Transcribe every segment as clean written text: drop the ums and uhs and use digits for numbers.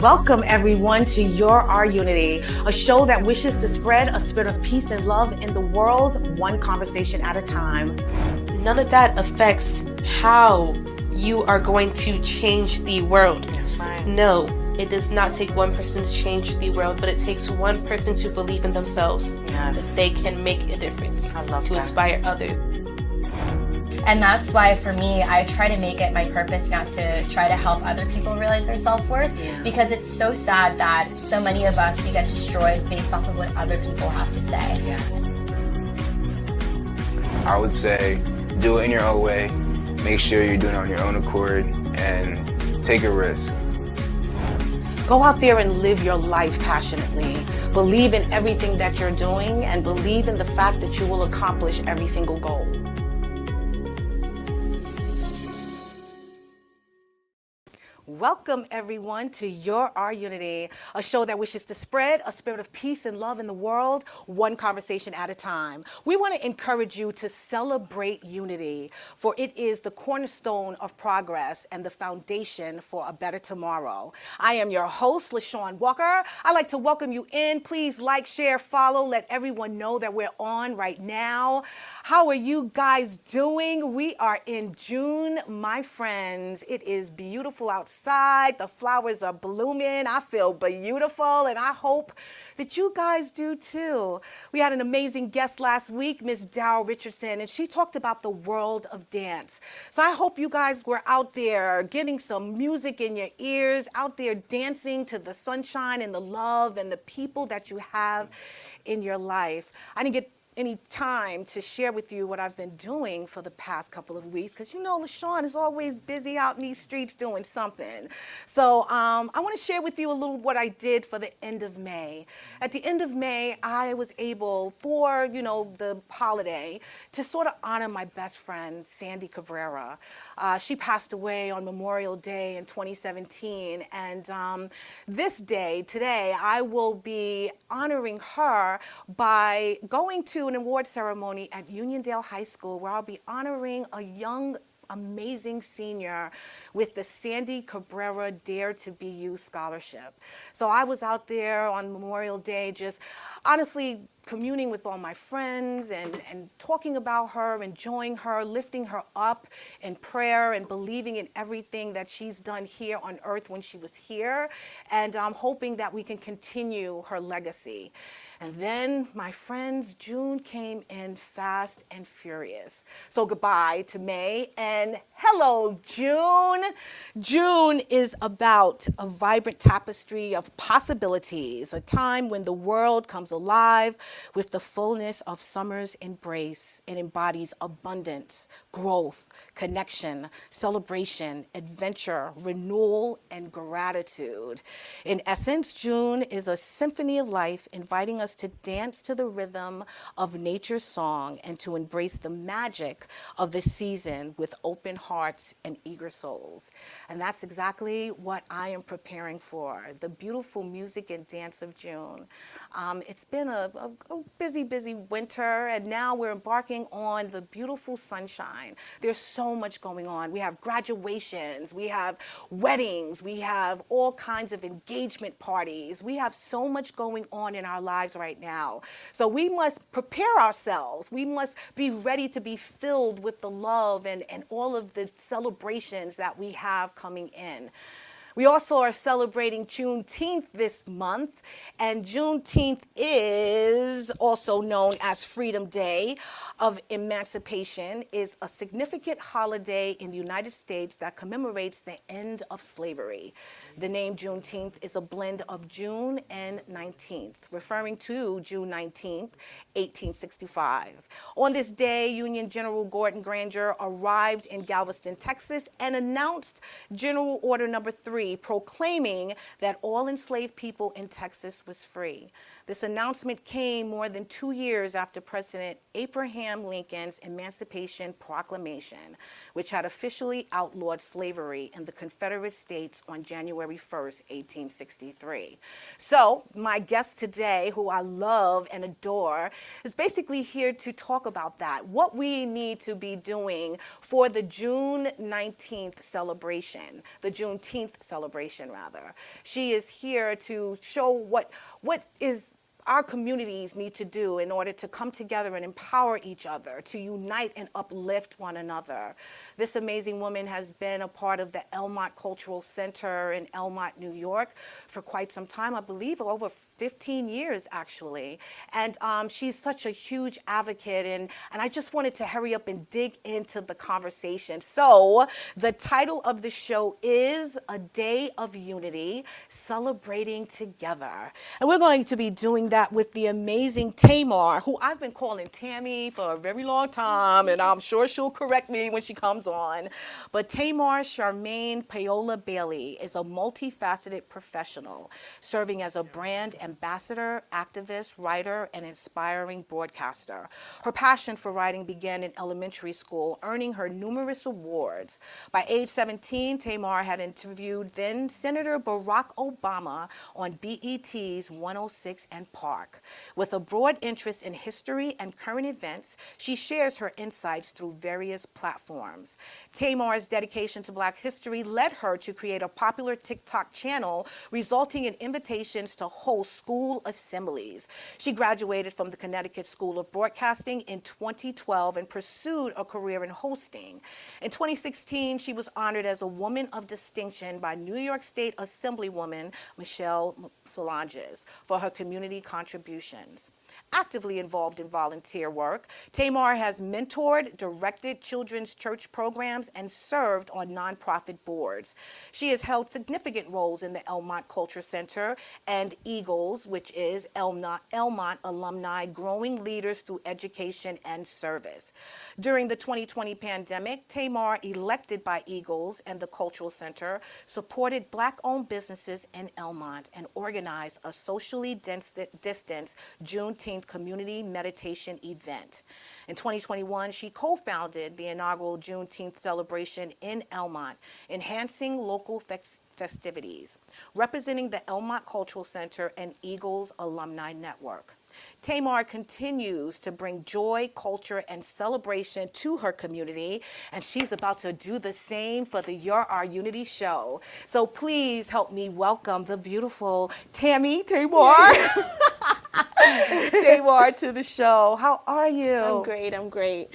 Welcome everyone to Your Our Unity, a show that wishes to spread a spirit of peace and love in the world, one conversation at a time. None of that affects how you are going to change the world. That's right. No, it does not take one person to change the world, but it takes one person to believe in themselves. Yes. That they can make a difference. I love to that. Inspire others. And that's why, for me, I try to make it my purpose now to try to help other people realize their self-worth, because it's so sad that so many of us, we get destroyed based off of what other people have to say. Yeah. I would say do it in your own way. Make sure you're doing it on your own accord and take a risk. Go out there and live your life passionately. Believe in everything that you're doing and believe in the fact that you will accomplish every single goal. Welcome everyone to Your Our Unity, a show that wishes to spread a spirit of peace and love in the world, one conversation at a time. We want to encourage you to celebrate unity, for it is the cornerstone of progress and the foundation for a better tomorrow. I am your host, LeShawn Walker. I'd like to welcome you in. Please like, share, follow, let everyone know that we're on right now. How are you guys doing? We are in June, my friends. It is beautiful outside. The flowers are blooming. I feel beautiful, and I hope that you guys do too. We had an amazing guest last week, Miss Darryl Richardson, and she talked about the world of dance. So I hope you guys were out there getting some music in your ears, out there dancing to the sunshine and the love and the people that you have in your life. I didn't get any time to share with you what I've been doing for the past couple of weeks, because you know LeShawn is always busy out in these streets doing something. So I want to share with you a little what I did for the end of May. At the end of May, I was able, for the holiday, to sort of honor my best friend, Sandy Cabrera. She passed away on Memorial Day in 2017, and this day, today, I will be honoring her by going to an award ceremony at Uniondale High School, where I'll be honoring a young, amazing senior with the Sandy Cabrera Dare to Be You Scholarship. So I was out there on Memorial Day just honestly communing with all my friends and talking about her, enjoying her, lifting her up in prayer and believing in everything that she's done here on earth when she was here, and I'm hoping that we can continue her legacy. And then, my friends, June came in fast and furious. So goodbye to May and hello, June. June is about a vibrant tapestry of possibilities, a time when the world comes alive with the fullness of summer's embrace. It embodies abundance, growth, connection, celebration, adventure, renewal, and gratitude. In essence, June is a symphony of life, inviting us to dance to the rhythm of nature's song and to embrace the magic of the season with open hearts and eager souls. And that's exactly what I am preparing for, the beautiful music and dance of June. It's been a busy winter, and now we're embarking on the beautiful sunshine. There's so much going on. We have graduations, we have weddings, we have all kinds of engagement parties. We have so much going on in our lives right now. So we must prepare ourselves. We must be ready to be filled with the love and all of the celebrations that we have coming in. We also are celebrating Juneteenth this month, and Juneteenth is also known as Freedom Day of Emancipation, is a significant holiday in the United States that commemorates the end of slavery. The name Juneteenth is a blend of June and 19th, referring to June 19th, 1865. On this day, Union General Gordon Granger arrived in Galveston, Texas, and announced General Order Number 3, proclaiming that all enslaved people in Texas was free. This announcement came more than 2 years after President Abraham Abraham Lincoln's Emancipation Proclamation, which had officially outlawed slavery in the Confederate States on January 1st, 1863. So my guest today, who I love and adore, is basically here to talk about that, what we need to be doing for the June 19th celebration, the Juneteenth celebration, rather. She is here to show what is our communities need to do in order to come together and empower each other, to unite and uplift one another. This amazing woman has been a part of the Elmont Cultural Center in Elmont, New York for quite some time, I believe over 15 years actually. And she's such a huge advocate, and I just wanted to hurry up and dig into the conversation. So the title of the show is A Day of Unity, Celebrating Together. And we're going to be doing that with the amazing Tamar, who I've been calling Tammy for a very long time, and I'm sure she'll correct me when she comes on. But Tamar Charmaine Paoil-Bailey is a multifaceted professional, serving as a brand ambassador, activist, writer, and inspiring broadcaster. Her passion for writing began in elementary school, earning her numerous awards. By age 17, Tamar had interviewed then Senator Barack Obama on BET's 106 and Park. With a broad interest in history and current events, she shares her insights through various platforms. Tamar's dedication to Black history led her to create a popular TikTok channel, resulting in invitations to host school assemblies. She graduated from the Connecticut School of Broadcasting in 2012 and pursued a career in hosting. In 2016, she was honored as a Woman of Distinction by New York State Assemblywoman Michelle Solanges for her community contributions. Actively involved in volunteer work, Tamar has mentored, directed children's church programs, and served on nonprofit boards. She has held significant roles in the Elmont Culture Center and EAGLES, which is Elmont Alumni Growing Leaders Through Education and Service. During the 2020 pandemic, Tamar, elected by EAGLES and the Cultural Center, supported Black-owned businesses in Elmont and organized a socially distanced Juneteenth community meditation event. In 2021, she co-founded the inaugural Juneteenth celebration in Elmont, enhancing local festivities, representing the Elmont Cultural Center and EAGLES Alumni Network. Tamar continues to bring joy, culture, and celebration to her community, and she's about to do the same for the You're Our Unity show. So please help me welcome the beautiful Tamar. Tamar to the show. How are you? I'm great.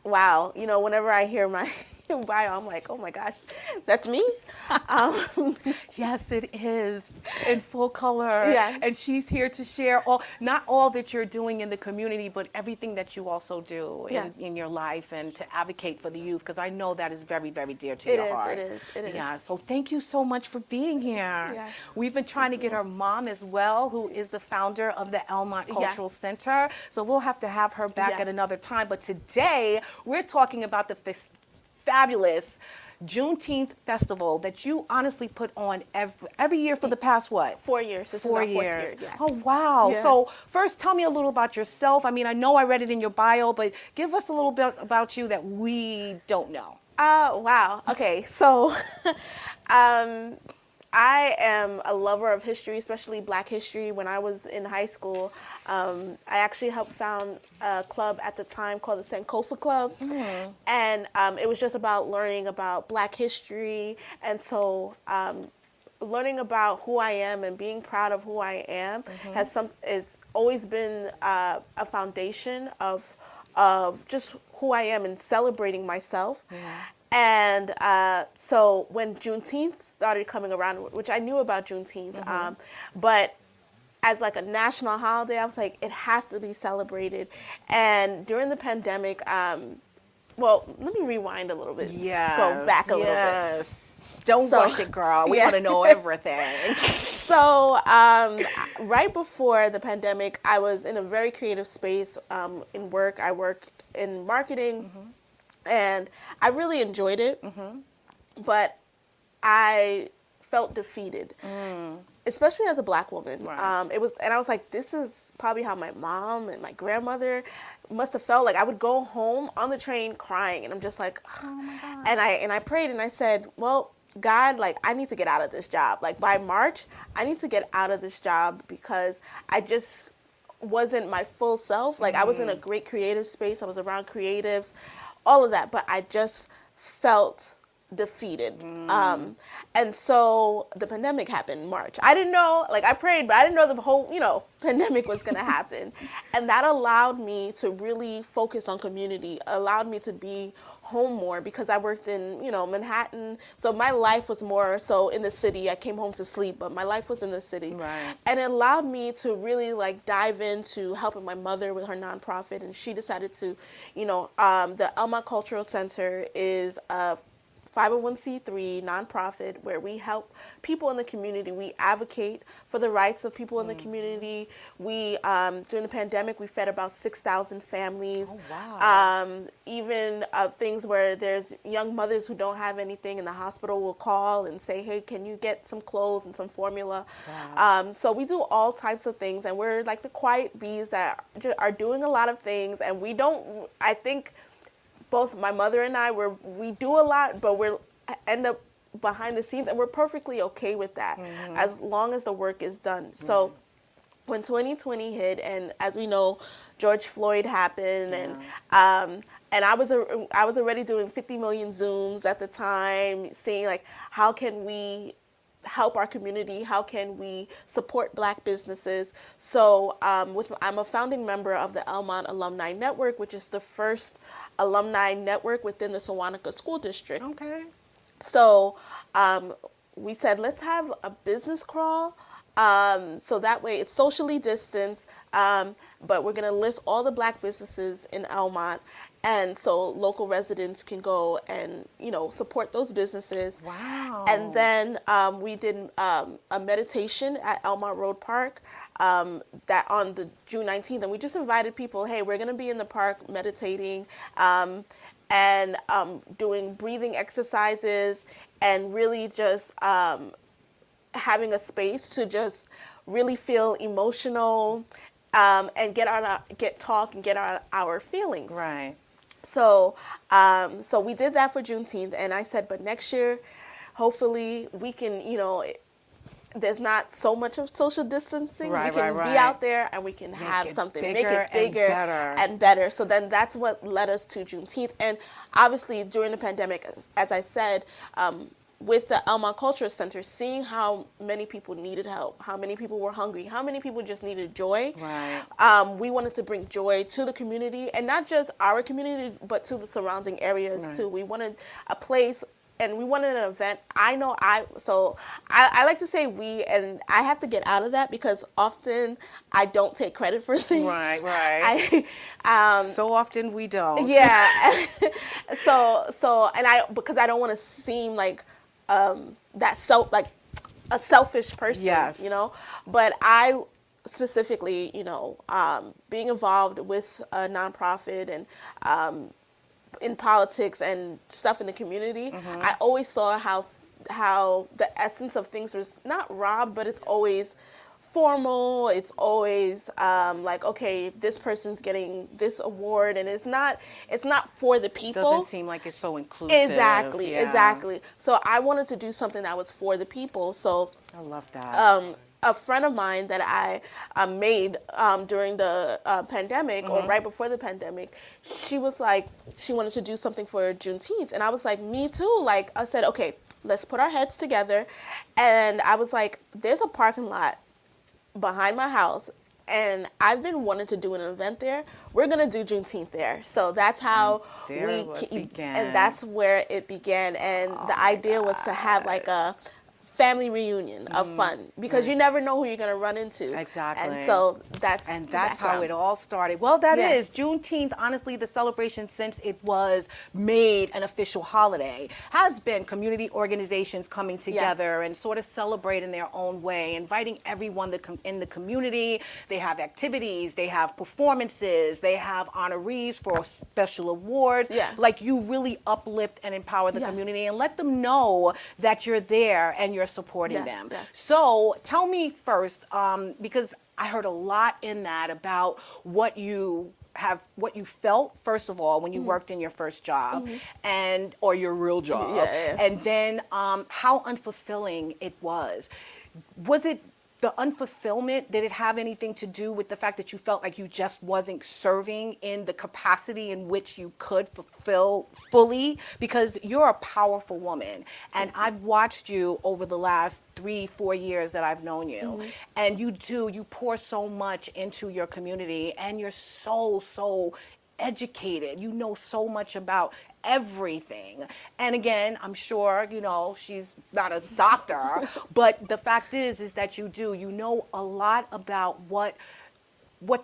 Wow, whenever I hear my bio, I'm like, oh my gosh, that's me? Yes, it is, in full color. Yes. And she's here to share not all that you're doing in the community, but everything that you also do in your life, and to advocate for the youth, because I know that is very, very dear to your heart. It is. Yeah, so thank you so much for being here. Yeah. We've been trying to get her mom as well, who is the founder of the Elmont Cultural Center. So we'll have to have her back at another time. But today, we're talking about the fabulous Juneteenth festival that you honestly put on every year for the past, what? 4 years. This 4 is our years. 4th year. Yeah. Oh, wow. Yeah. So first, tell me a little about yourself. I mean, I know I read it in your bio, but give us a little bit about you that we don't know. Wow. Okay, so I am a lover of history, especially Black history. When I was in high school, I actually helped found a club at the time called the Sankofa Club. Mm-hmm. And it was just about learning about Black history. And so learning about who I am and being proud of who I am has always been a foundation of just who I am and celebrating myself. Yeah. And so when Juneteenth started coming around, which I knew about Juneteenth, but as like a national holiday, I was like, it has to be celebrated. And during the pandemic, well, let me rewind a little bit. Yes. Go back a little bit. Yes. Don't rush it, girl. We want to know everything. So right before the pandemic, I was in a very creative space in work. I worked in marketing. And I really enjoyed it, but I felt defeated. especially as a Black woman. Right. It was, and I was like, this is probably how my mom and my grandmother must have felt. Like I would go home on the train crying, and I'm just like, oh my God. And I prayed and I said, well, God, like I need to get out of this job. Like by March, I need to get out of this job because I just wasn't my full self. Like I was in a great creative space. I was around creatives, all of that, but I just felt defeated. And so the pandemic happened in March. I didn't know, like I prayed, but I didn't know the whole, pandemic was going to happen. And that allowed me to really focus on community, allowed me to be home more because I worked in, Manhattan. So my life was more so in the city. I came home to sleep, but my life was in the city. Right. And it allowed me to really like dive into helping my mother with her nonprofit. And she decided to, the Elmont Cultural Center is a 501c3 nonprofit where we help people in the community. We advocate for the rights of people in the community. We, during the pandemic, we fed about 6,000 families. Oh, wow. Even things where there's young mothers who don't have anything in the hospital will call and say, hey, can you get some clothes and some formula? Wow. So we do all types of things, and we're like the quiet bees that are doing a lot of things, and I think both my mother and I, we do a lot, but we end up behind the scenes, and we're perfectly okay with that as long as the work is done. So when 2020 hit, and as we know, George Floyd happened, and I was already doing 50 million Zooms at the time, seeing like how can we help our community, how can we support Black businesses. So I'm a founding member of the Elmont Alumni Network, which is the first alumni network within the Sewanaka School District. Okay. So we said, let's have a business crawl. So that way it's socially distanced, but we're going to list all the Black businesses in Elmont. And so local residents can go and, support those businesses. Wow. And then we did a meditation at Elmont Road Park that on the June 19th. And we just invited people, hey, we're going to be in the park meditating and doing breathing exercises and really just having a space to just really feel emotional and get our feelings. Right. So we did that for Juneteenth, and I said, but next year, hopefully we can, there's not so much of social distancing. Right, we can right. be out there and we can have something, make it bigger and better. So then that's what led us to Juneteenth. And obviously during the pandemic, as I said, with the Elmont Cultural Center, seeing how many people needed help, how many people were hungry, how many people just needed joy. Right. We wanted to bring joy to the community, and not just our community, but to the surrounding areas too. We wanted a place, and we wanted an event. I like to say we, and I have to get out of that because often I don't take credit for things. Right. So often we don't. Yeah. Because I don't want to seem like a selfish person. Yes. But I specifically, being involved with a nonprofit and in politics and stuff in the community, I always saw how the essence of things was not robbed, but it's always formal. It's always like, okay, this person's getting this award, and it's not for the people. Doesn't seem like it's so inclusive. Exactly. So I wanted to do something that was for the people. So I love that. a friend of mine that I made during the pandemic or right before the pandemic, she was like, she wanted to do something for Juneteenth. And I was like, me too. Like I said, okay, let's put our heads together. And I was like, there's a parking lot behind my house, and I've been wanting to do an event there. We're gonna do Juneteenth there. So that's how and that's where it began. And the idea was to have like a family reunion of fun, because you never know who you're going to run into. Exactly. And so that's how it all started. Well, that is Juneteenth. Honestly, the celebration, since it was made an official holiday, has been community organizations coming together and sort of celebrate in their own way, inviting everyone in the community. They have activities, they have performances, they have honorees for special awards. Like, you really uplift and empower the community and let them know that you're there and you're supporting Yes, them. yes. So tell me first, because I heard a lot in that about what you felt first of all when you worked in your first job or your real job, Yeah. and then how unfulfilling it was. Was it the unfulfillment? Did it have anything to do with the fact that you felt like you just wasn't serving in the capacity in which you could fulfill fully? Because you're a powerful woman, and I've watched you over the last 3-4 years that I've known you, and you pour so much into your community, and you're so educated. You know so much about everything. And again, I'm sure, she's not a doctor, but the fact is that you know a lot about what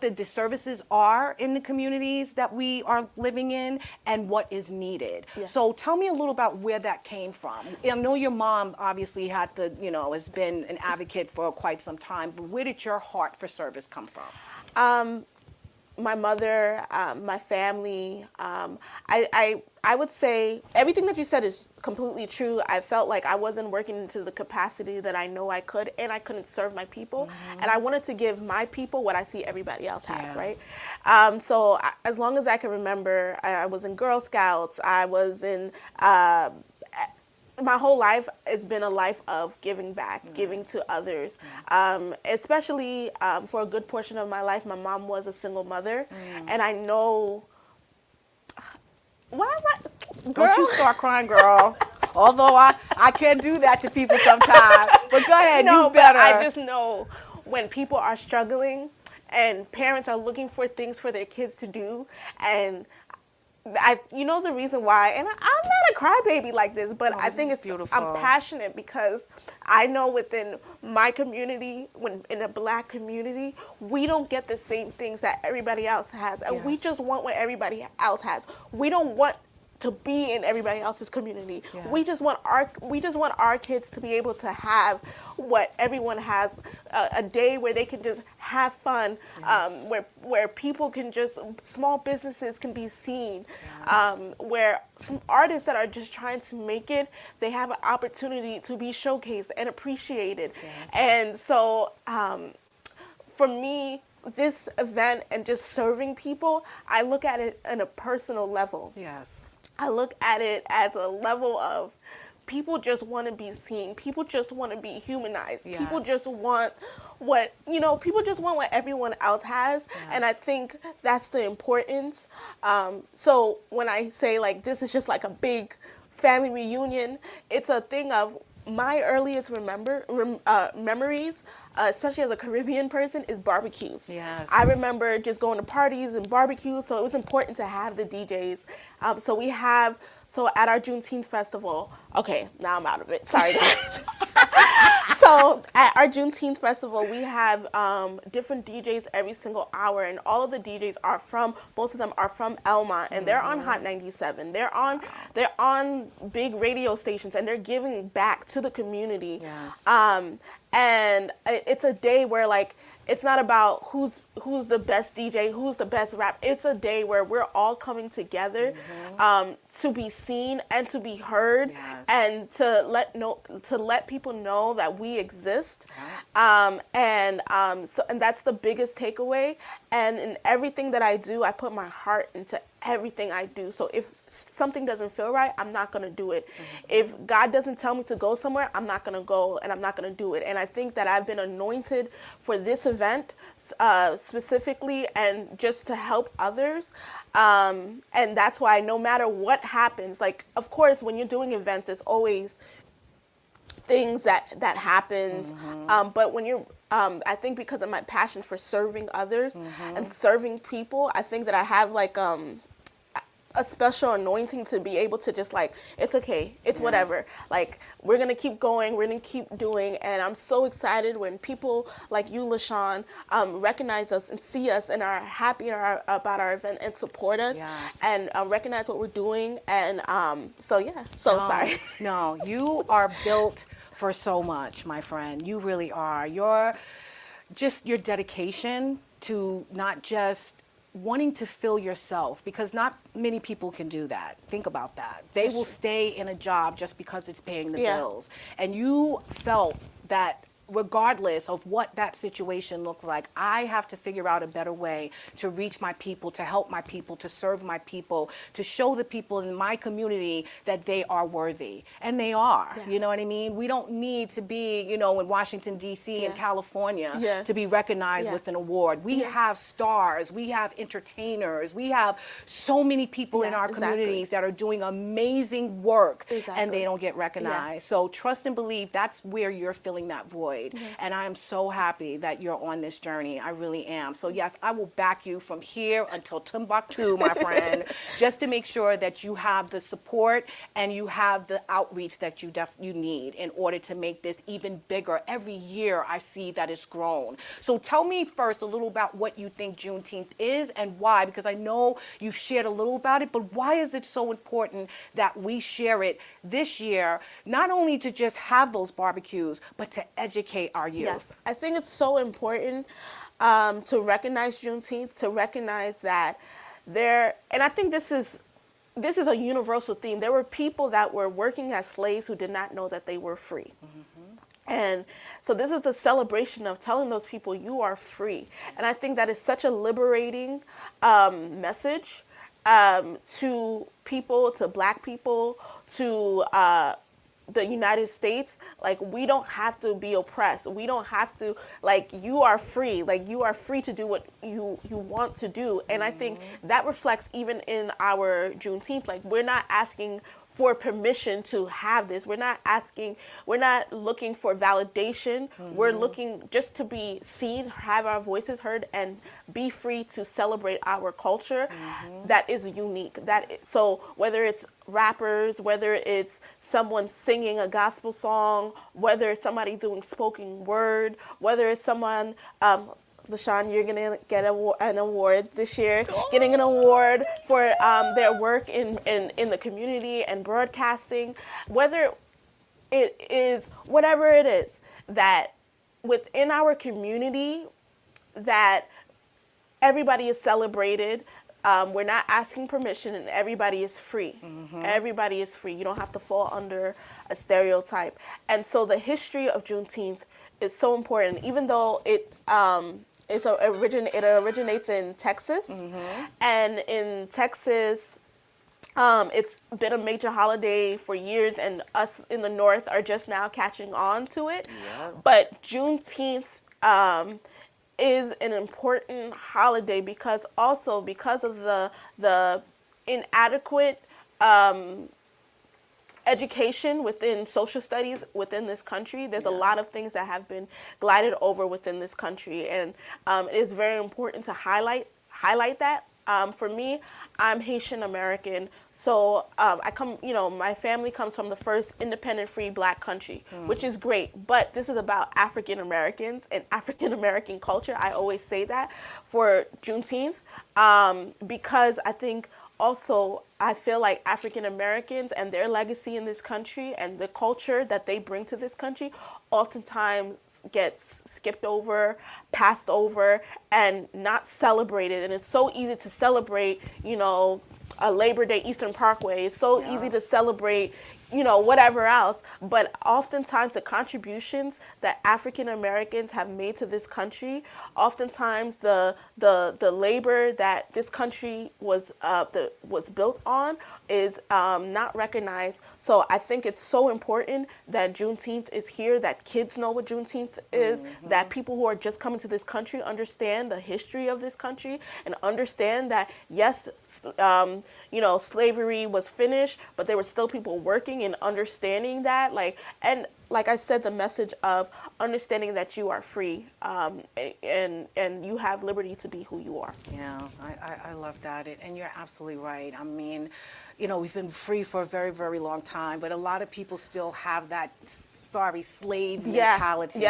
the disservices are in the communities that we are living in and what is needed. Yes. So tell me a little about where that came from. I know your mom obviously has been an advocate for quite some time, but where did your heart for service come from? My mother, my family. I would say everything that you said is completely true. I felt like I wasn't working into the capacity that I know I could, and I couldn't serve my people. And I wanted to give my people what I see everybody else has, right? So as long as I can remember, I was in Girl Scouts. I was in my whole life has been a life of giving back, giving to others. Especially for a good portion of my life, my mom was a single mother, and I know. Why am I? Girl? Don't you start crying, girl. Although I can't do that to people sometimes. But go ahead, No, you better. but I just know when people are struggling and parents are looking for things for their kids to do, and the reason why, and I'm not a crybaby like this, but I think it's beautiful. I'm passionate because I know within my community, in the Black community, we don't get the same things that everybody else has, and we just want what everybody else has. We don't want to be in everybody else's community. Yes. We just want our kids to be able to have what everyone has, a day where they can just have fun, where people can small businesses can be seen, where some artists that are just trying to make it, they have an opportunity to be showcased and appreciated. And so for me, this event and just serving people, I look at it on a personal level. Yes. I look at it as a level of people just want to be seen. People just want to be humanized. Yes. People just want people just want what everyone else has. Yes. And I think that's the importance. So when I say like, this is just like a big family reunion, it's a thing of my earliest memories, especially as a Caribbean person, is barbecues. Yes. I remember just going to parties and barbecues, so it was important to have the DJs. So at our Juneteenth festival, okay, now I'm out of it. Sorry, guys. So at our Juneteenth festival, we have different DJs every single hour, and all of the DJs most of them are from Elma, and they're on Hot 97. They're on big radio stations, and they're giving back to the community. Yes. And it's a day where like, it's not about who's the best DJ, who's the best rap. It's a day where we're all coming together to be seen and to be heard, and to let people know that we exist. And that's the biggest takeaway. And in everything that I do, I put my heart into everything I do. So if something doesn't feel right, I'm not going to do it. If God doesn't tell me to go somewhere, I'm not going to go, and I'm not going to do it. And I think that I've been anointed for this event specifically, and just to help others. And that's why no matter what happens, like, of course, when you're doing events, there's always things that happens. But when you're I think because of my passion for serving others and serving people, I think that I have like a special anointing to be able to just like, it's okay, it's whatever. Like, we're going to keep going, we're going to keep doing. And I'm so excited when people like you, LeShawn, recognize us and see us and are happy about our event and support us and recognize what we're doing. And sorry. No, you are built for so much, my friend. You really are. Your dedication to not just wanting to fill yourself, because not many people can do that. Think about that. They will stay in a job just because it's paying the bills. And you felt that regardless of what that situation looks like, I have to figure out a better way to reach my people, to help my people, to serve my people, to show the people in my community that they are worthy. And they are, you know what I mean? We don't need to be, you know, in Washington, D.C. and California to be recognized with an award. We have stars, we have entertainers, we have so many people in our communities that are doing amazing work and they don't get recognized. So trust and believe, that's where you're filling that void. And I am so happy that you're on this journey. I really am. So yes, I will back you from here until Timbuktu, my friend, just to make sure that you have the support and you have the outreach that you need in order to make this even bigger. Every year I see that it's grown. So tell me first a little about what you think Juneteenth is and why, because I know you've shared a little about it, but why is it so important that we share it this year, not only to just have those barbecues, but to educate our youth? Yes, I think it's so important to recognize Juneteenth, to recognize that and I think this is a universal theme. There were people that were working as slaves who did not know that they were free. And so this is the celebration of telling those people you are free. And I think that is such a liberating message to people, to Black people, to the United States. Like, we don't have to be oppressed. We don't have to, like, you are free. Like, you are free to do what you want to do. And I think that reflects even in our Juneteenth. Like, we're not asking for permission to have this. We're not looking for validation. We're looking just to be seen, have our voices heard, and be free to celebrate our culture that is unique. So whether it's rappers, whether it's someone singing a gospel song, whether it's somebody doing spoken word, whether it's someone, LeShawn, you're gonna get an award this year, getting an award for their work in the community and broadcasting. Whether it is, whatever it is, that within our community, that everybody is celebrated. We're not asking permission, and everybody is free. Everybody is free. You don't have to fall under a stereotype. And so the history of Juneteenth is so important, even though it originates in Texas, and in Texas, it's been a major holiday for years, and us in the North are just now catching on to it. But Juneteenth is an important holiday because of the inadequate education within social studies within this country. There's a lot of things that have been glided over within this country, and it is very important to highlight that. For me, I'm Haitian American, so my family comes from the first independent, free Black country, which is great. But this is about African Americans and African American culture. I always say that for Juneteenth, because I think also, I feel like African Americans and their legacy in this country and the culture that they bring to this country oftentimes gets skipped over, passed over, and not celebrated. And it's so easy to celebrate, a Labor Day Eastern Parkway. It's so easy to celebrate, whatever else. But oftentimes the contributions that African Americans have made to this country, oftentimes the labor that this country was built on is not recognized. So I think it's so important that Juneteenth is here, that kids know what Juneteenth is, that people who are just coming to this country understand the history of this country and understand that, yes, slavery was finished, but there were still people working and understanding that. And like I said, the message of understanding that you are free and you have liberty to be who you are. Yeah, I love that. And you're absolutely right. I mean, we've been free for a very, very long time, but a lot of people still have that, slave mentality.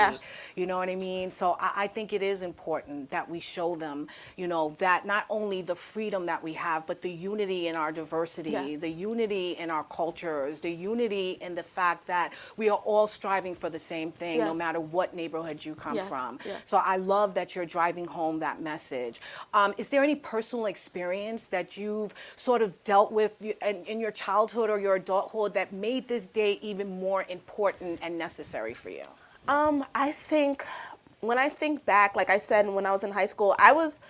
You know what I mean? So I think it is important that we show them, that not only the freedom that we have, but the unity in our diversity, the unity in our cultures, the unity in the fact that we are all striving for the same thing, no Yes. matter what neighborhood you come Yes, from. yes. So I love that you're driving home that message. Is there any personal experience that you've sort of dealt with in your childhood or your adulthood that made this day even more important and necessary for you? I think when I think back, like I said, when I was in high school, I was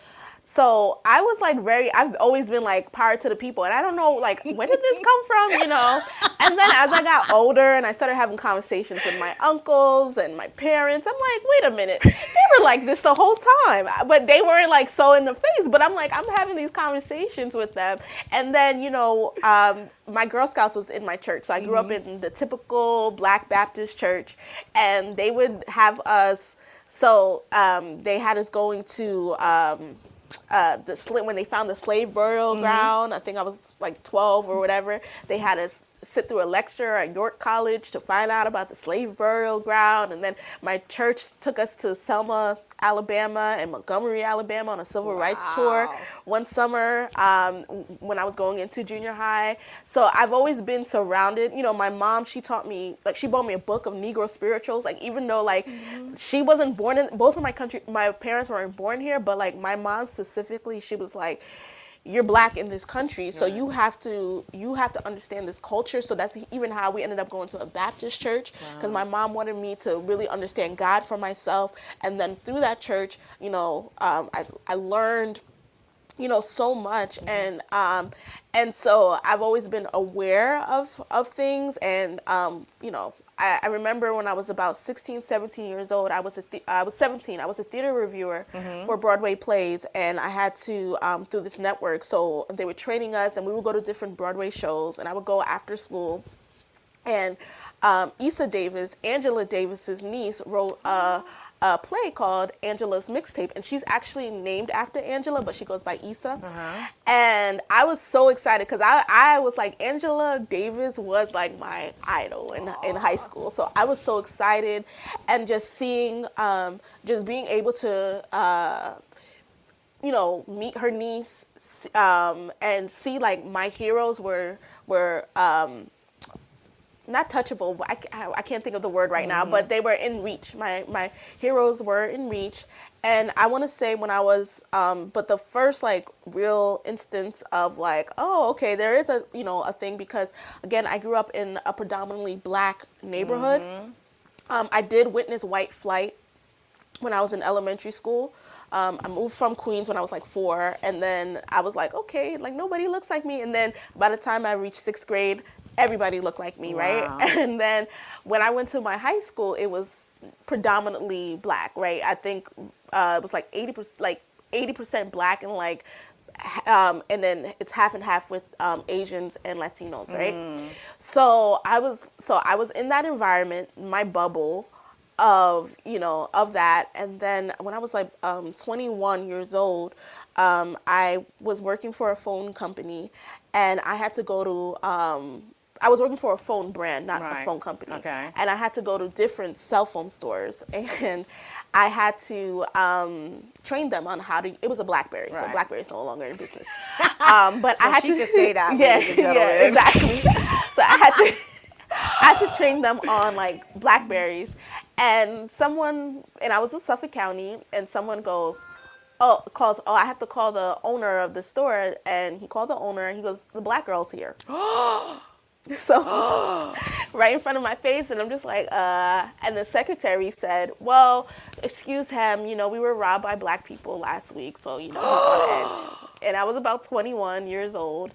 like I've always been like power to the people. And I don't know, like, where did this come from, you know? And then as I got older and I started having conversations with my uncles and my parents, I'm like, wait a minute, they were like this the whole time. But they weren't like so in the face. But I'm like, I'm having these conversations with them. And then, you know, my Girl Scouts was in my church. So I grew up in the typical Black Baptist church. And they would have us, they had us going to when they found the slave burial ground. I think I was like 12 or whatever. They had us sit through a lecture at York College to find out about the slave burial ground. And then my church took us to Selma, Alabama and Montgomery, Alabama on a civil rights tour one summer when I was going into junior high. So I've always been surrounded. You know, my mom, she taught me, like, she bought me a book of Negro spirituals. Like, even though, like, she wasn't born in, both of my parents weren't born here, but, like, my mom specifically, she was like, you're Black in this country, so you have to understand this culture. So that's even how we ended up going to a Baptist church, because my mom wanted me to really understand God for myself. And then through that church, you know, I learned, you know, so much. And so I've always been aware of things. And you know, I remember when I was about 16, 17 years old, I was 17. I was a theater reviewer for Broadway plays, and I had to, through this network, so they were training us, and we would go to different Broadway shows, and I would go after school. And Issa Davis, Angela Davis's niece, wrote a play called Angela's Mixtape, and she's actually named after Angela, but she goes by Issa. And I was so excited because I was like, Angela Davis was like my idol in high school. So I was so excited, and just seeing, just being able to, you know, meet her niece, and see like my heroes were not touchable, but I can't think of the word right now, but they were in reach. My heroes were in reach. And I want to say when I was, but the first like real instance of like, oh, okay, there is a, you know, a thing, because again, I grew up in a predominantly Black neighborhood. I did witness white flight when I was in elementary school. I moved from Queens when I was like 4, and then I was like, okay, like nobody looks like me. And then by the time I reached 6th grade, everybody looked like me, right? And then when I went to my high school, it was predominantly Black, right? I think it was like 80% Black, and like, and then it's half and half with Asians and Latinos, right? So I was in that environment, my bubble of, you know, of that. And then when I was like 21 years old, I was working for a phone company, and I had to go to I was working for a phone brand, not a phone company. And I had to go to different cell phone stores, and I had to train them on how to, it was a BlackBerry, so BlackBerry's no longer in business. But so I had to say that. Yeah, exactly. So I had to train them on like BlackBerries, and I was in Suffolk County, and someone goes, I have to call the owner of the store. And he called the owner, and he goes, the Black girl's here. So right in front of my face, and I'm just like, and the secretary said, well, excuse him, you know, we were robbed by Black people last week, so, you know, he's on edge. And I was about 21 years old.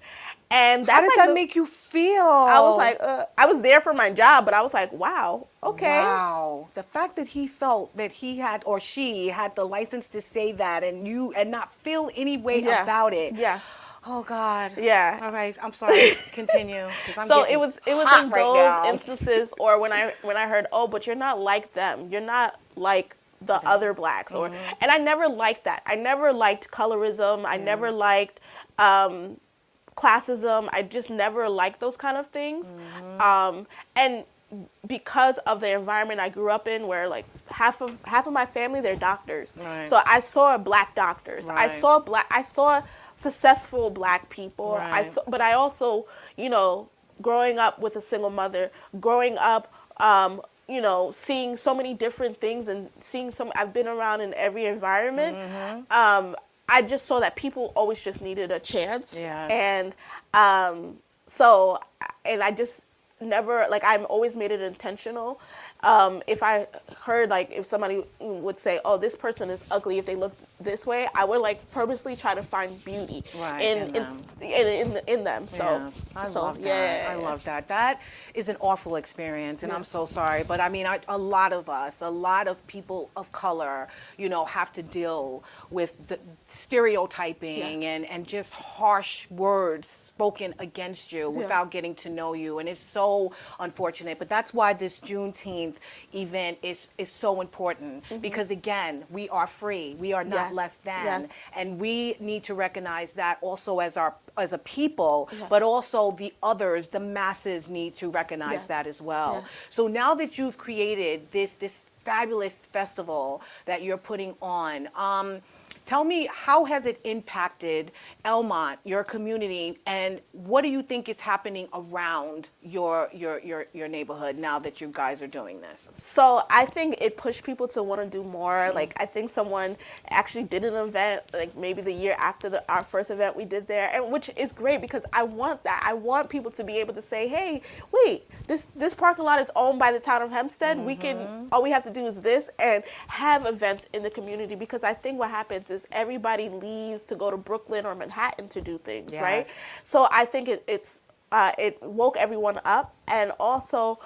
And how did that make you feel? I was like, I was there for my job, but I was like, wow, okay. Wow. The fact that he felt that he had, or she had the license to say that, and not feel any way about it. Yeah. Oh God. Yeah. All right. I'm sorry. Continue. So it was in those instances, or when I heard, oh, but you're not like them. You're not like the other Blacks, or and I never liked that. I never liked colorism. I never liked classism. I just never liked those kind of things. And because of the environment I grew up in, where like half of my family, they're doctors. So I saw Black doctors. I saw successful Black people. But I also, you know, growing up with a single mother, growing up you know, seeing so many different things and I've been around in every environment. I just saw that people always just needed a chance. Yes. And I just never, like, I've always made it intentional. If I heard, like, if somebody would say, oh, this person is ugly if they look this way, I would, like, purposely try to find beauty in them. So, yes, I love that. Yeah. I love that. That is an awful experience, and I'm so sorry. But I mean, a lot of people of color, you know, have to deal with the stereotyping and just harsh words spoken against you without getting to know you, and it's so unfortunate. But that's why this Juneteenth event is so important, because again, we are free. We are not less than, and we need to recognize that also as a people, but also the others, the masses, need to recognize that as well. So now that you've created this fabulous festival that you're putting on, tell me, how has it impacted Elmont, your community, and what do you think is happening around your neighborhood now that you guys are doing this? So I think it pushed people to want to do more. Like, I think someone actually did an event, like maybe the year after our first event we did there, and which is great, because I want that. I want people to be able to say, hey, wait, this parking lot is owned by the town of Hempstead. We can, all we have to do is this, and have events in the community, because I think what happens is everybody leaves to go to Brooklyn or Manhattan to do things, right? So I think it woke everyone up, and also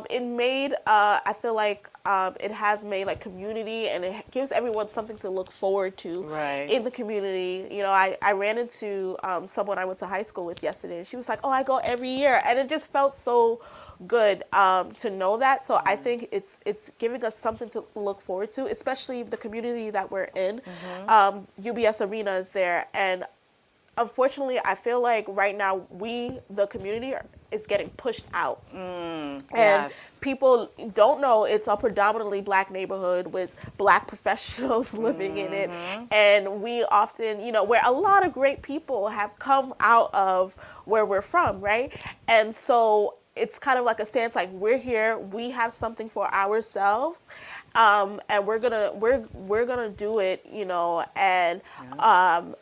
it made, I feel like it has made, like, community, and it gives everyone something to look forward to in the community. You know, I ran into someone I went to high school with yesterday, and she was like, oh, I go every year, and it just felt so good to know that. So I think it's giving us something to look forward to, especially the community that we're in. UBS Arena is there, and unfortunately, I feel like right now the community is getting pushed out. And people don't know it's a predominantly Black neighborhood with Black professionals living in it. And we often, you know, where a lot of great people have come out of where we're from, right? And so it's kind of like a stance, like, we're here, we have something for ourselves, and we're gonna do it, you know. And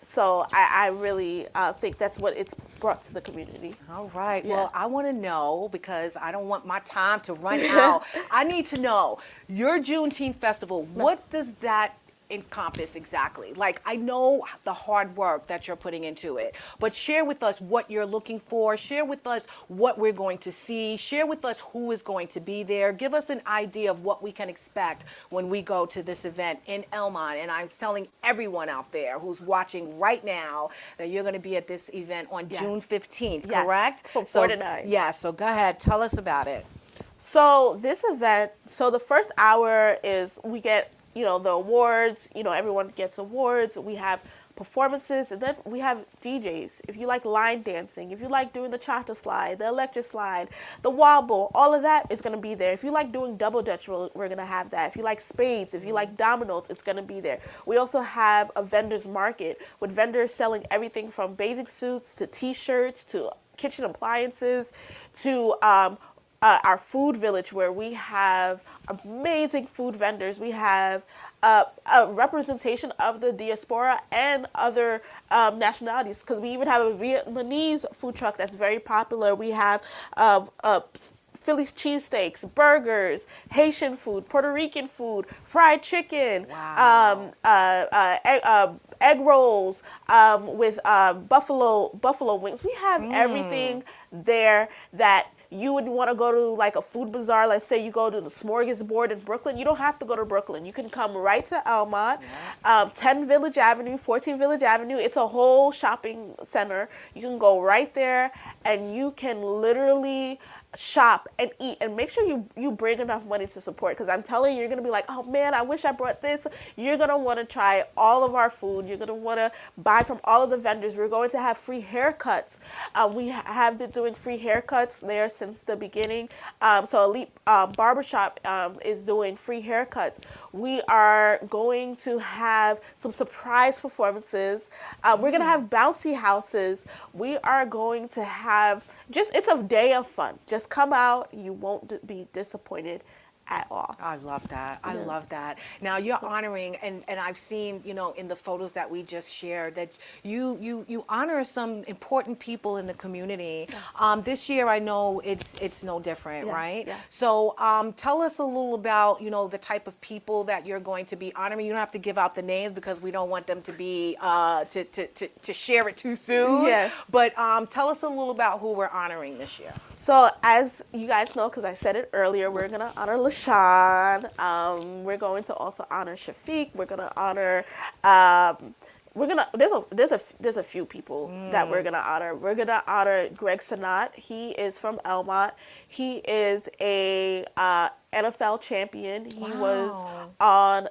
so I really think that's what it's brought to the community. All right. Well, I want to know, because I don't want my time to run out. I need to know your Juneteenth festival. What does that encompass exactly? Like, I know the hard work that you're putting into it, but share with us what you're looking for. Share with us what we're going to see. Share with us who is going to be there. Give us an idea of what we can expect when we go to this event in Elmont. And I'm telling everyone out there who's watching right now that you're going to be at this event on June 15th, correct? From 4 to 9. Yeah, so go ahead, tell us about it. So this event, so the first hour is we get, you know, the awards, you know, everyone gets awards. We have performances, and then we have DJs. If you like line dancing, if you like doing the cha-cha slide, the electric slide, the wobble, all of that is going to be there. If you like doing double dutch, we're going to have that. If you like spades, if you like dominoes, it's going to be there. We also have a vendor's market with vendors selling everything from bathing suits to t-shirts to kitchen appliances to our food village, where we have amazing food vendors. We have a representation of the diaspora and other nationalities, because we even have a Vietnamese food truck that's very popular. We have Philly's cheesesteaks, burgers, Haitian food, Puerto Rican food, fried chicken, egg rolls with buffalo wings. We have everything there that you would want to go to, like, a food bazaar. Let's say you go to the Smorgasbord in Brooklyn. You don't have to go to Brooklyn. You can come right to Elmont, 10 Village Avenue, 14 Village Avenue. It's a whole shopping center. You can go right there, and you can literally shop and eat, and make sure you bring enough money to support, because I'm telling you, you're going to be like, oh man, I wish I brought this. You're going to want to try all of our food. You're going to want to buy from all of the vendors. We're going to have free haircuts. We have been doing free haircuts there since the beginning. So Elite Barbershop is doing free haircuts. We are going to have some surprise performances. We're going to have bouncy houses. We are going to have it's a day of fun. Just come out. You won't be disappointed at all. I love that. I love that. Now you're honoring, and I've seen, in the photos that we just shared, that you honor some important people in the community. Yes. This year, I know it's no different, Yes, right? yes. So tell us a little about, the type of people that you're going to be honoring. You don't have to give out the names because we don't want them to be to share it too soon. Yes. But tell us a little about who we're honoring this year. So as you guys know, because I said it earlier, we're going to honor LeShawn. We're going to also honor Shafiq. We're going to honor, there's a few people that we're going to honor. We're going to honor Greg Sanat. He is from Elmont. He is a NFL champion. He was on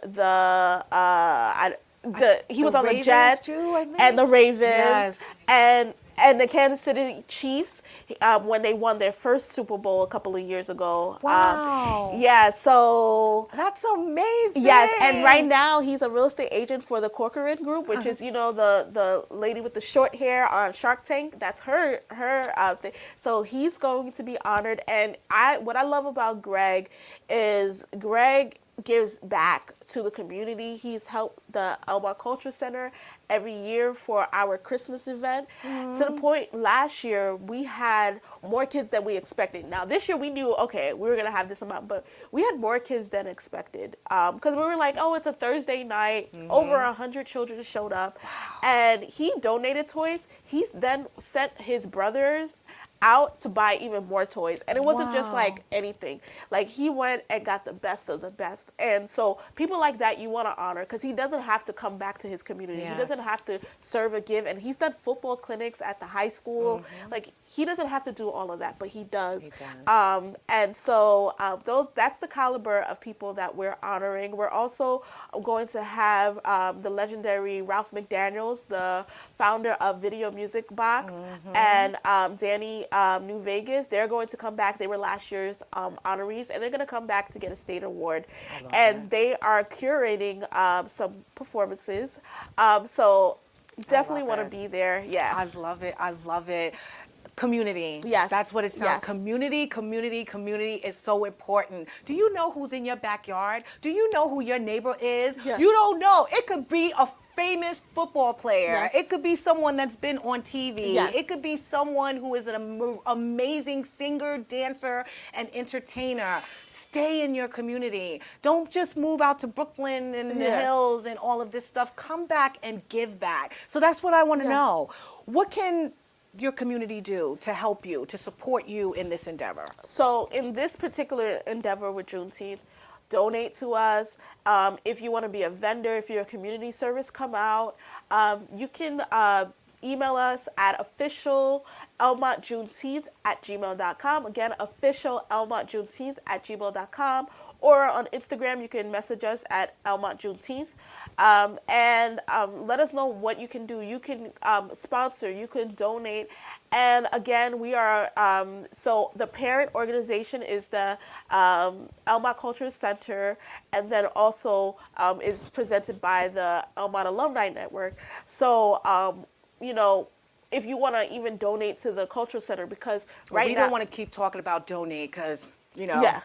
he was on the Ravens Jets too, I think? and the Ravens Yes. and the Kansas City Chiefs when they won their first Super Bowl a couple of years ago. Wow. Yeah, so That's amazing. yes, and right now he's a real estate agent for the Corcoran Group, which is the lady with the short hair on Shark Tank. That's her thing. So he's going to be honored, and what I love about Greg is Greg gives back to the community. He's helped the Elmont Culture Center every year for our Christmas event, to the point last year we had more kids than we expected. Now this year we knew, okay, we were going to have this amount, but we had more kids than expected because we were like, oh, it's a Thursday night, over 100 children showed up, and he donated toys. He's then sent his brothers out to buy even more toys, and it wasn't just like anything. Like he went and got the best of the best, and so people like that you want to honor, because he doesn't have to come back to his community. He doesn't have to serve a give, and he's done football clinics at the high school. Like he doesn't have to do all of that, but he does. And so that's the caliber of people that we're honoring. We're also going to have the legendary Ralph McDaniels, the founder of Video Music Box, and Danny New Vegas. They're going to come back. They were last year's honorees, and they're going to come back to get a state award. And they are curating some performances. So definitely want to be there. Yeah. I love it. I love it. Community. Yes. That's what it sounds. Yes. Community is so important. Do you know who's in your backyard? Do you know who your neighbor is? Yes. You don't know. It could be a famous football player. Yes. It could be someone that's been on TV. Yes. It could be someone who is an amazing singer, dancer, and entertainer. Stay in your community. Don't just move out to Brooklyn and the hills and all of this stuff. Come back and give back. So that's what I want to know. What can your community do to help you, to support you in this endeavor? So in this particular endeavor with Juneteenth, donate to us. If you want to be a vendor, if you're a community service, come out. You can email us at officialelmontjuneteenth@gmail.com. Again, officialelmontjuneteenth@gmail.com. Or on Instagram, you can message us at Elmont Juneteenth. And let us know what you can do. You can sponsor, you can donate. And again, we are, so the parent organization is the Elmont Culture Center, and then also it's presented by the Elmont Alumni Network. So, if you want to even donate to the Cultural Center, because right now... We don't want to keep talking about donate because... Yeah.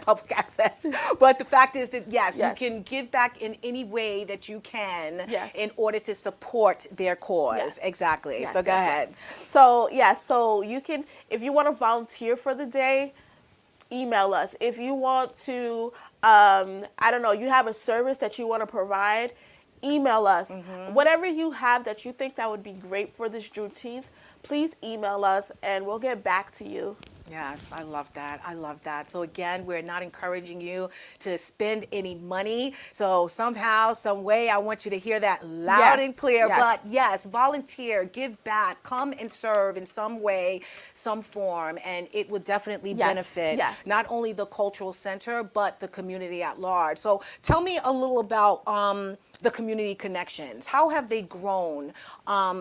public access. But the fact is that, yes, you can give back in any way that you can in order to support their cause. Yes. Exactly. Yes, So go ahead. So, so you can, if you want to volunteer for the day, email us. If you want to, you have a service that you want to provide, email us. Whatever you have that you think that would be great for this Juneteenth, please email us and we'll get back to you. Yes, I love that. I love that. So again, we're not encouraging you to spend any money. So somehow, some way, I want you to hear that loud and clear. Yes. But yes, volunteer, give back, come and serve in some way, some form, and it would definitely benefit not only the cultural center, but the community at large. So tell me a little about the community connections. How have they grown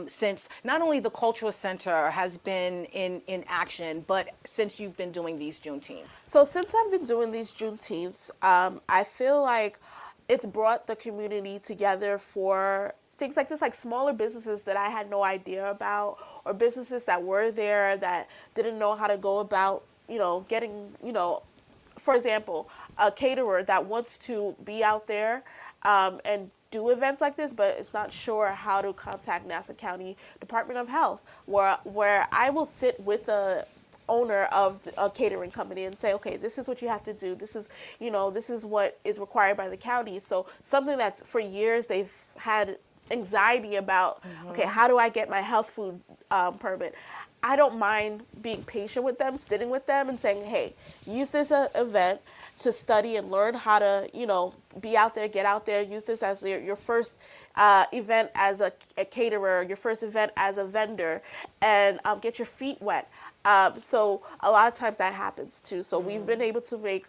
since not only the cultural center has been in action, but since you've been doing these Juneteenths? So since I've been doing these Juneteenths, I feel like it's brought the community together for things like this, like smaller businesses that I had no idea about, or businesses that were there that didn't know how to go about, getting, for example, a caterer that wants to be out there and do events like this, but it's not sure how to contact Nassau County Department of Health, where I will sit with the owner of a catering company and say, okay, this is what you have to do. This is, this is what is required by the county. So something that's for years they've had anxiety about, okay, how do I get my health food permit? I don't mind being patient with them, sitting with them and saying, hey, use this event to study and learn how to, be out there, get out there, use this as your first event as a caterer, your first event as a vendor, and get your feet wet. So a lot of times that happens too. So we've been able to make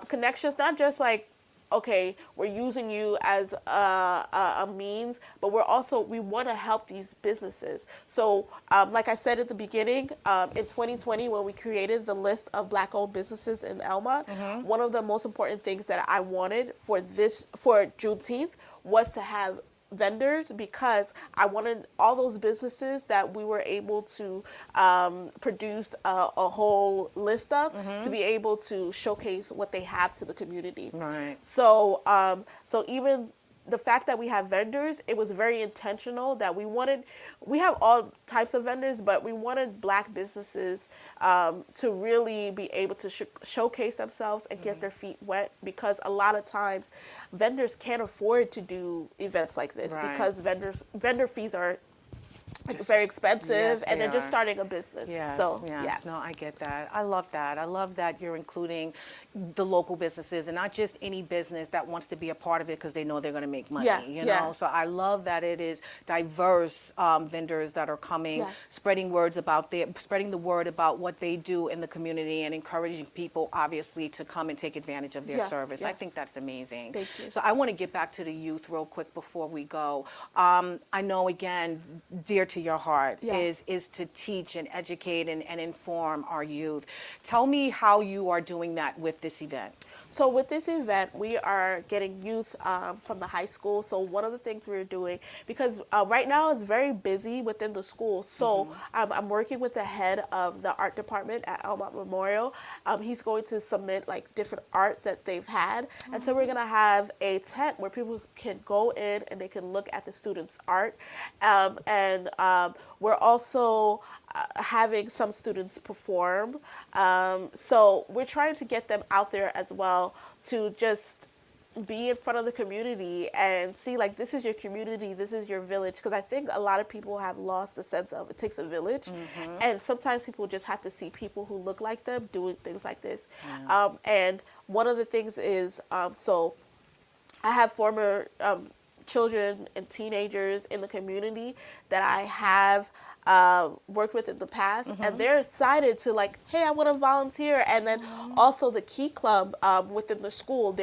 connections, not just like, okay, we're using you as a means, but we want to help these businesses. So like I said at the beginning, in 2020, when we created the list of Black-owned businesses in Elmont, one of the most important things that I wanted for Juneteenth was to have vendors, because I wanted all those businesses that we were able to produce a whole list of to be able to showcase what they have to the community. Right. So so even the fact that we have vendors, it was very intentional that we have all types of vendors, but we wanted Black businesses to really be able to showcase themselves and get their feet wet, because a lot of times vendors can't afford to do events like this because vendor fees are very expensive, and they're just starting a business. Yes, so yes. No, I get that. I love that. I love that you're including the local businesses and not just any business that wants to be a part of it because they know they're going to make money. You know, so I love that it is diverse vendors that are coming, spreading the word about what they do in the community and encouraging people, obviously, to come and take advantage of their service. I think that's amazing. Thank you. So I want to get back to the youth real quick before we go. I know, again, dear to your heart is to teach and educate and inform our youth. Tell me how you are doing that with this event. So with this event, we are getting youth from the high school. So one of the things we're doing, because right now it's very busy within the school. So I'm working with the head of the art department at Elmont Memorial. He's going to submit like different art that they've had. And so we're going to have a tent where people can go in and they can look at the students' art. And we're also having some students perform. So we're trying to get them out there as well to just be in front of the community and see, like, this is your community, this is your village. Because I think a lot of people have lost the sense of it takes a village. And sometimes people just have to see people who look like them doing things like this. And one of the things is, so I have former children and teenagers in the community that I have worked with in the past, and they're excited to, like, hey, I want to volunteer. And then also the Key Club within the school,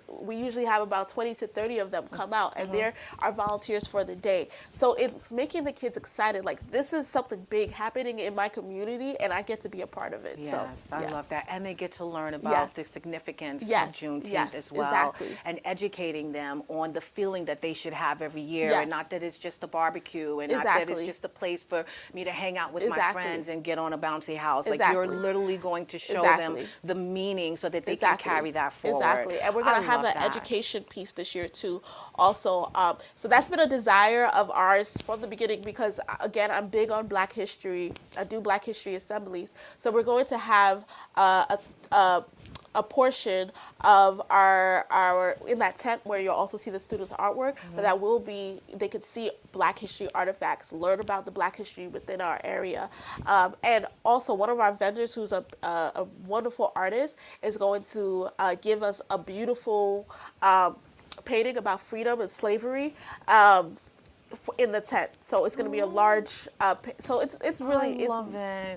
we usually have about 20 to 30 of them come out, and they're our volunteers for the day. So it's making the kids excited, like, this is something big happening in my community and I get to be a part of it. Yes, I love that. And they get to learn about the significance of Juneteenth as well. Exactly. And educating them on the feeling that they should have every year, and not that it's just a barbecue, and not that it's just a place for me to hang out with my friends and get on a bouncy house. Like, you're literally going to show them the meaning so that they can carry that forward. Exactly. And we're going to have an education piece this year too also. So that's been a desire of ours from the beginning, because again, I'm big on Black history. I do Black history assemblies. So we're going to have a portion of our in that tent where you'll also see the students' artwork, but that will be, they could see Black history artifacts, learn about the Black history within our area. And also one of our vendors, who's a wonderful artist, is going to give us a beautiful painting about freedom and slavery in the tent. So it's going to be a large so it's really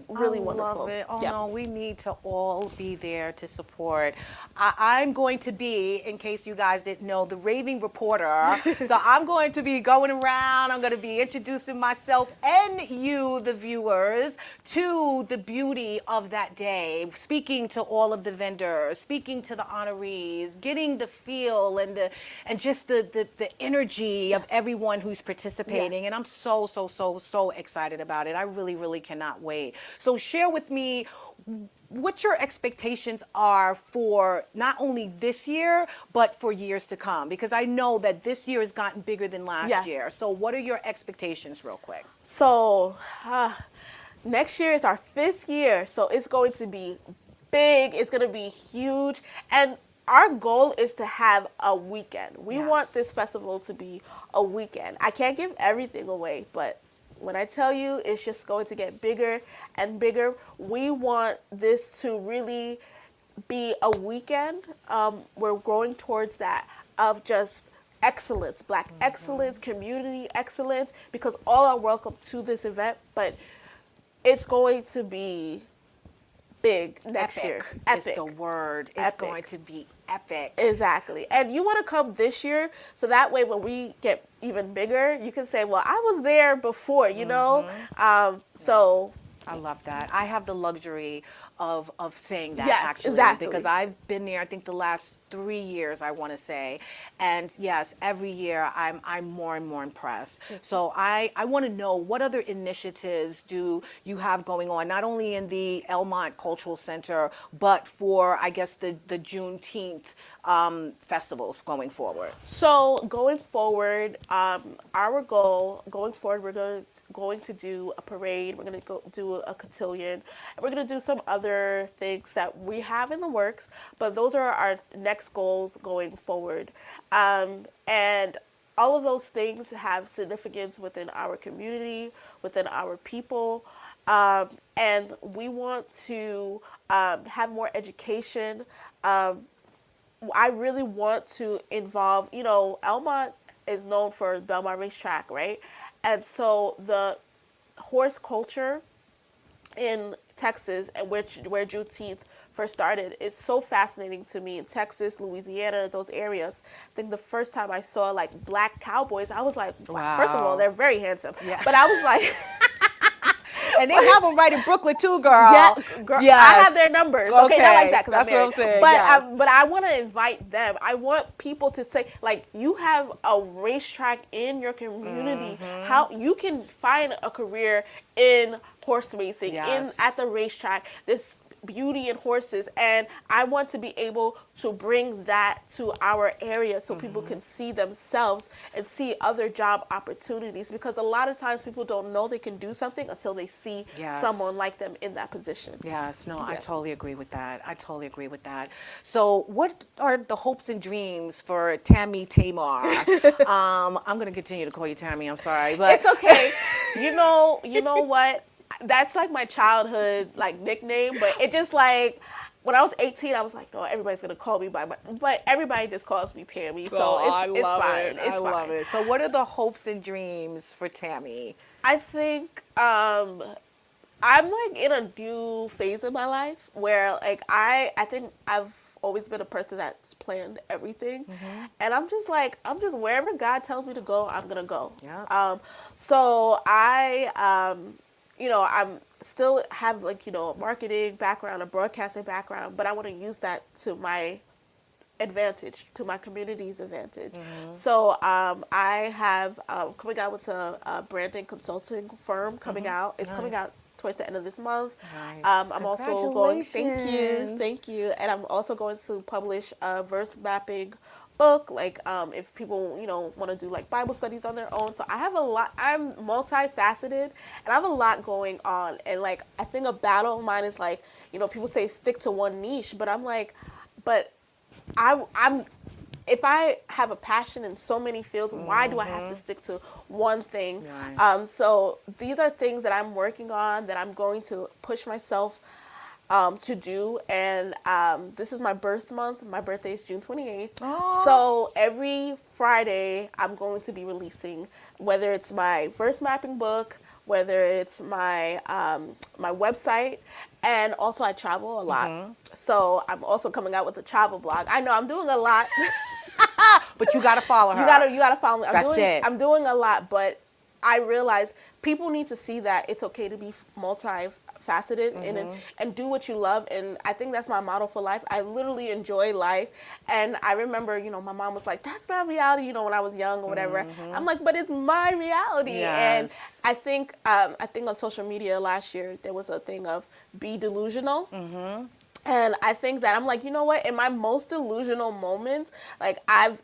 really wonderful. Love it. Oh no, we need to all be there to support. I'm going to be, in case you guys didn't know, the raving reporter. So I'm going to be going around, I'm going to be introducing myself and you, the viewers, to the beauty of that day, speaking to all of the vendors, speaking to the honorees, getting the feel and just the energy of everyone who's participating. And I'm so excited about it. I really, really cannot wait. So share with me, what your expectations are for not only this year, but for years to come? Because I know that this year has gotten bigger than last Yes. year. So what are your expectations real quick? So next year is our 5th year, so it's going to be big. It's going to be huge, and our goal is to have a weekend. We want this festival to be a weekend. I can't give everything away, but when I tell you it's just going to get bigger and bigger, we want this to really be a weekend. We're growing towards that of just excellence, Black excellence, community excellence, because all are welcome to this event, but it's going to be big next year. Epic is the word. It's Epic. going to be epic. Exactly. And you want to come this year, so that way when we get even bigger, you can say, well, I was there before, you know? So I love that. I have the luxury of saying that, Yes, actually, exactly. because I've been there, I think the last 3 years, I want to say. And yes, every year I'm more and more impressed. So I want to know, what other initiatives do you have going on, not only in the Elmont Cultural Center, but for, I guess, the Juneteenth festivals going forward? So going forward, our goal going forward, we're going to do a parade. We're going to go do a cotillion. And we're going to do some other things that we have in the works. But those are our next goals going forward. And all of those things have significance within our community, within our people. And we want to have more education. I really want to involve, you know, Elmont is known for Belmont Racetrack, right? And so the horse culture in Texas, and where Juneteenth first started, is so fascinating to me. In Texas, Louisiana, those areas. I think the first time I saw like Black cowboys, I was like, wow. First of all, they're very handsome. Yeah. But I was like, and they have them right in Brooklyn too, girl. yeah, girl, Yes. I have their numbers. Okay, not like that, 'cause That's I'm married. what I'm saying. But yes. but I want to invite them. I want people to say, like, you have a racetrack in your community. How you can find a career in horse racing, Yes. at the racetrack. This beauty in horses, and I want to be able to bring that to our area so people can see themselves and see other job opportunities, because a lot of times people don't know they can do something until they see Yes. someone like them in that position. Yes, no, I Yeah. totally agree with that. I totally agree with that. So what are the hopes and dreams for Tamar? I'm going to continue to call you Tammy, I'm sorry. But It's okay. You know what? That's like my childhood like nickname, but it just like when I was 18, I was like, no, everybody's gonna call me by my, but everybody just calls me Tammy, so it's fine. It's I love fine. it. So what are the hopes and dreams for Tammy? I think I'm like in a new phase of my life where like I think I've always been a person that's planned everything, and I'm just wherever God tells me to go, I'm gonna go. Yeah. So I'm still have like, a marketing background, a broadcasting background, but I want to use that to my advantage, to my community's advantage. So I have coming out with a branding consulting firm coming out. It's coming out towards the end of this month. Nice. I'm also going, Congratulations. thank you. And I'm also going to publish a verse mapping book, like if people want to do like Bible studies on their own. So I have a lot. I'm multifaceted and I have a lot going on. And like I think a battle of mine is like, people say stick to one niche, but I'm like, but I'm if I have a passion in so many fields, why do I have to stick to one thing? Right. So these are things that I'm working on, that I'm going to push myself to do. And this is my birth month. My birthday is June 28th. Aww. So every Friday I'm going to be releasing, whether it's my verse mapping book, whether it's my my website, and also I travel a lot. So I'm also coming out with a travel blog. I know I'm doing a lot. But you got to follow her. You gotta follow me. It. I'm doing a lot, but I realize people need to see that it's okay to be multifaceted. multifaceted and do what you love. And I think that's my motto for life. I literally enjoy life. And I remember, you know, my mom was like, that's not reality, you know, when I was young or whatever. I'm like, but it's my reality. Yes. And I think on social media last year, there was a thing of be delusional. And I think that I'm like, you know what, in my most delusional moments, like I've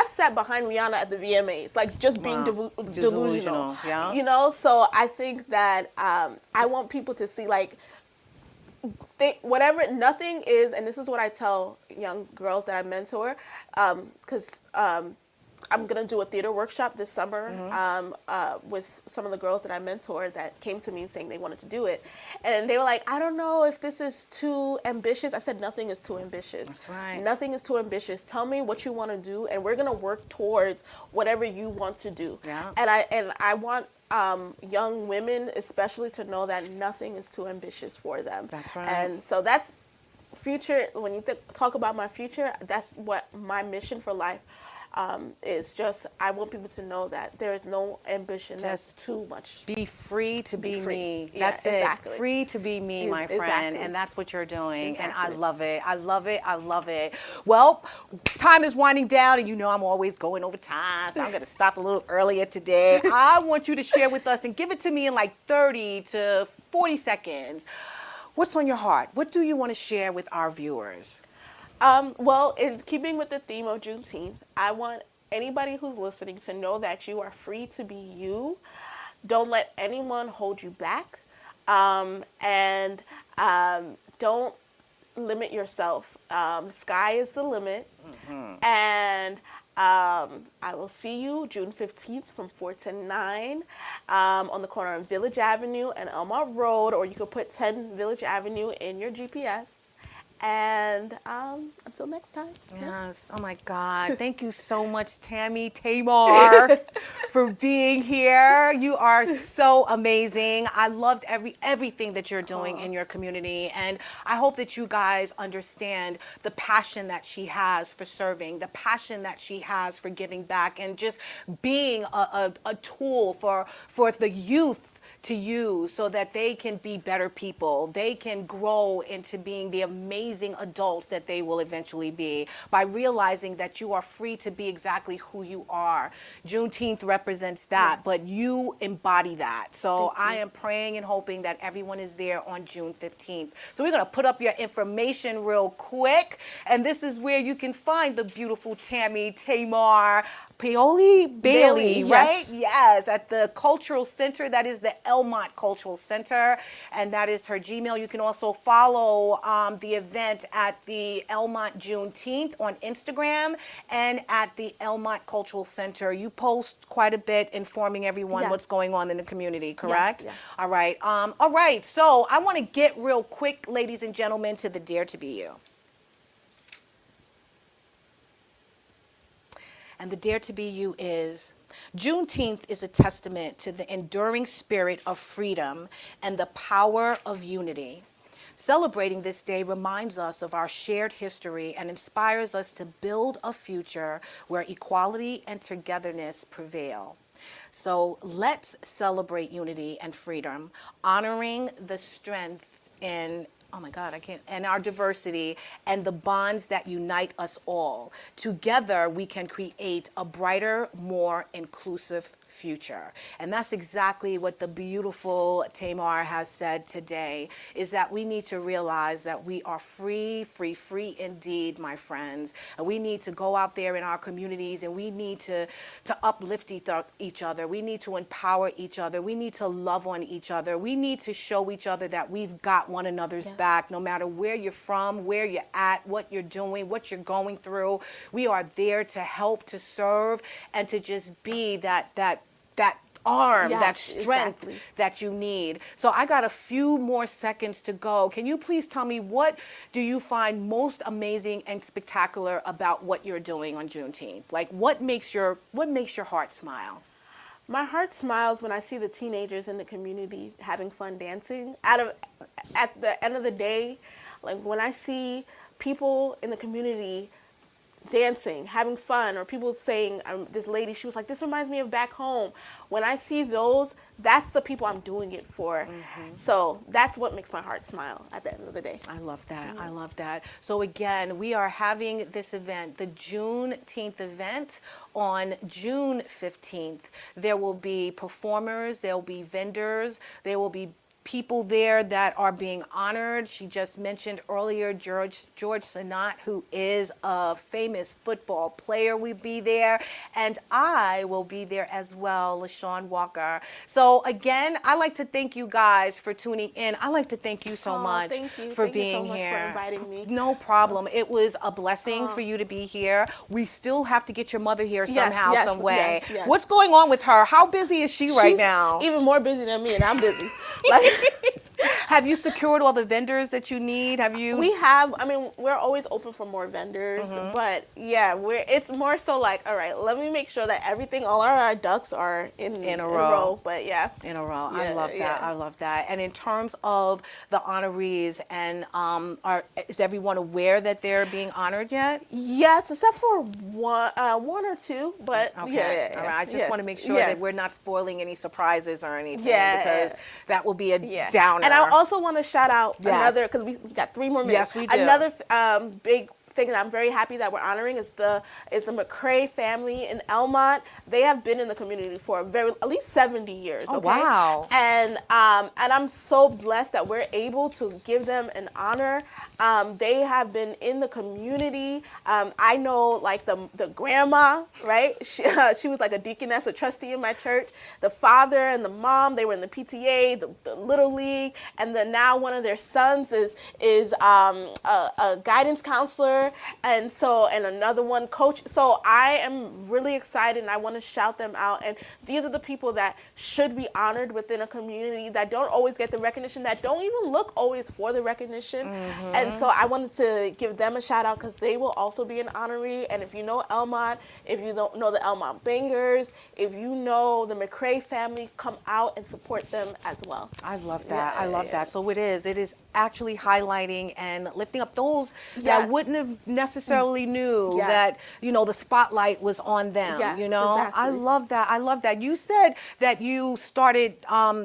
sat behind Rihanna at the VMAs, like just being delusional. Yeah. You know, so I think that I want people to see, like, nothing is, and this is what I tell young girls that I mentor, because I'm going to do a theater workshop this summer with some of the girls that I mentor that came to me saying they wanted to do it. And they were like, I don't know if this is too ambitious. I said, nothing is too ambitious. That's right. Nothing is too ambitious. Tell me what you want to do, and we're going to work towards whatever you want to do. Yeah. And I want young women especially to know that nothing is too ambitious for them. That's right. And so that's future. When you talk about my future, that's what my mission for life is. Just, I want people to know that there is no ambition that's too much. Be free to be me. Yeah, That's exactly. it. Free to be me, my friend. Exactly. And that's what you're doing. And I Exactly. love it. I love it. I love it. Well, time is winding down, and you know I'm always going over time, so I'm going to stop a little earlier today. I want you to share with us and give it to me in like 30 to 40 seconds. What's on your heart? What do you want to share with our viewers? Well, in keeping with the theme of Juneteenth, I want anybody who's listening to know that you are free to be you. Don't let anyone hold you back. And don't limit yourself. The sky is the limit. And I will see you June 15th from 4 to 9 on the corner of Village Avenue and Elmont Road, or you could put 10 Village Avenue in your GPS. And until next time. Yes. Oh my God. Thank you so much, Tamar, for being here. You are so amazing. I loved everything that you're doing in your community. And I hope that you guys understand the passion that she has for serving, the passion that she has for giving back, and just being a tool for the youth to use so that they can be better people. They can grow into being the amazing adults that they will eventually be by realizing that you are free to be exactly who you are. Juneteenth represents that, but you embody that. So I am praying and hoping that everyone is there on June 15th. So we're gonna put up your information real quick. And this is where you can find the beautiful Tamar Paoil-Bailey, right? Yes. Yes, at the Cultural Center. That is the Elmont Cultural Center, and that is her Gmail. You can also follow the event at the Elmont Juneteenth on Instagram and at the Elmont Cultural Center. You post quite a bit informing everyone Yes. what's going on in the community, correct? Yes. All right. All right. So I want to get real quick, ladies and gentlemen, to the Dare to Be You. And the Dare to Be You is, Juneteenth is a testament to the enduring spirit of freedom and the power of unity. Celebrating this day reminds us of our shared history and inspires us to build a future where equality and togetherness prevail. So let's celebrate unity and freedom, honoring the strength in and our diversity and the bonds that unite us all. Together, we can create a brighter, more inclusive future. And that's exactly what the beautiful Tamar has said today, is that we need to realize that we are free indeed, my friends. And we need to go out there in our communities, and we need to uplift each other. We need to empower each other. We need to love on each other. We need to show each other that we've got one another's back, no matter where you're from, where you're at, what you're doing, what you're going through. We are there to help, to serve, and to just be that arm, Yes, that strength exactly. that you need. So I got a few more seconds to go. Can you please tell me, what do you find most amazing and spectacular about what you're doing on Juneteenth? Like, what makes your heart smile? My heart smiles when I see the teenagers in the community having fun dancing. At the end of the day, like when I see people in the community dancing, having fun, or people saying, this lady, she was like, this reminds me of back home. When I see those, that's the people I'm doing it for. So that's what makes my heart smile at the end of the day. I love that. I love that. So again, we are having this event, the Juneteenth event, on June 15th. There will be performers, there will be vendors, there will be people there that are being honored. She just mentioned earlier George Sanat, who is a famous football player, will be there, and I will be there as well, LeShawn Walker. So again, I like to thank you guys for tuning in. I like to thank you so much thank you. for Thank being you so much here. for inviting me. No problem. It was a blessing for you to be here. We still have to get your mother here somehow, yes, some way. yes. What's going on with her? How busy is she right She's now? even more busy than me, and I'm busy. Like, Have you secured all the vendors that you need? Have you? we have, I mean, we're always open for more vendors, but yeah, it's more so like, all right, let me make sure that all our ducks are in a row. But yeah. In a row. I Yeah, love that. yeah. I love that. And in terms of the honorees, and is everyone aware that they're being honored yet? Yes, except for one or two, but Okay. yeah. All right. I just want to make sure that we're not spoiling any surprises or anything, because that will be a downer. And I also want to shout out Yes. another, because we got 3 more minutes. Yes, we do. Another big thing that I'm very happy that we're honoring is the McCrae family in Elmont. They have been in the community for at least 70 years. Oh, okay? wow. And I'm so blessed that we're able to give them an honor. They have been in the community. I know, like, the grandma, right? She was like a deaconess, a trustee in my church. The father and the mom, they were in the PTA, the Little League, and then now one of their sons is a guidance counselor, and another one coach. So I am really excited, and I want to shout them out. And these are the people that should be honored within a community, that don't always get the recognition, that don't even look always for the recognition. And so I wanted to give them a shout out, because they will also be an honoree. And if you know Elmont, if you don't know the Elmont Bangers, if you know the McCrae family, come out and support them as well. I love that. Yeah, I love that. So it is actually highlighting and lifting up those that Yes. wouldn't have necessarily knew Yeah. that, the spotlight was on them. Yeah, I exactly. love that. I love that. You said that you started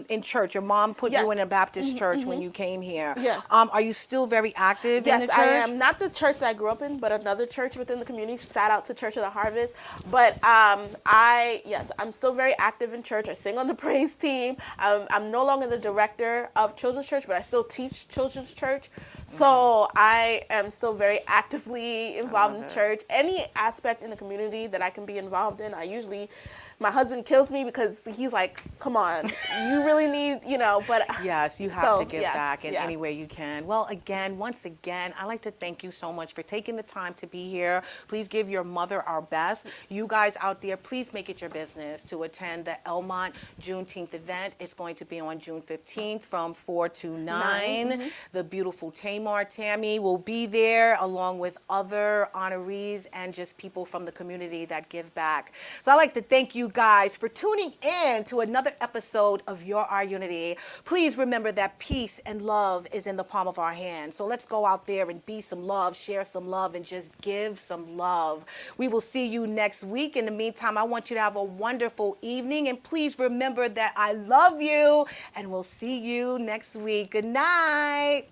in church. Your mom put you Yes. in a Baptist church when you came here. Yeah. Are you still very active in Yes, the church? I am. Not the church that I grew up in, but another church within the community. Shout out to Church of the Harvest. But I'm still very active in church. I sing on the praise team. I'm no longer the director of children's church, but I still teach children's church. So I am still very actively involved in church. Any aspect in the community that I can be involved in, my husband kills me, because he's like, come on, you really need, but Yes, you have to give yeah, back in yeah. any way you can. Well, once again, I'd like to thank you so much for taking the time to be here. Please give your mother our best. You guys out there, please make it your business to attend the Elmont Juneteenth event. It's going to be on June 15th from 4 to 9. The beautiful Tamar, Tammy, will be there, along with other honorees and just people from the community that give back. So I'd like to thank you guys for tuning in to another episode of Our Unity. Please remember that peace and love is in the palm of our hand. So let's go out there and be some love, share some love, and just give some love. We will see you next week. In the meantime, I want you to have a wonderful evening, and please remember that I love you, and we'll see you next week. Good night.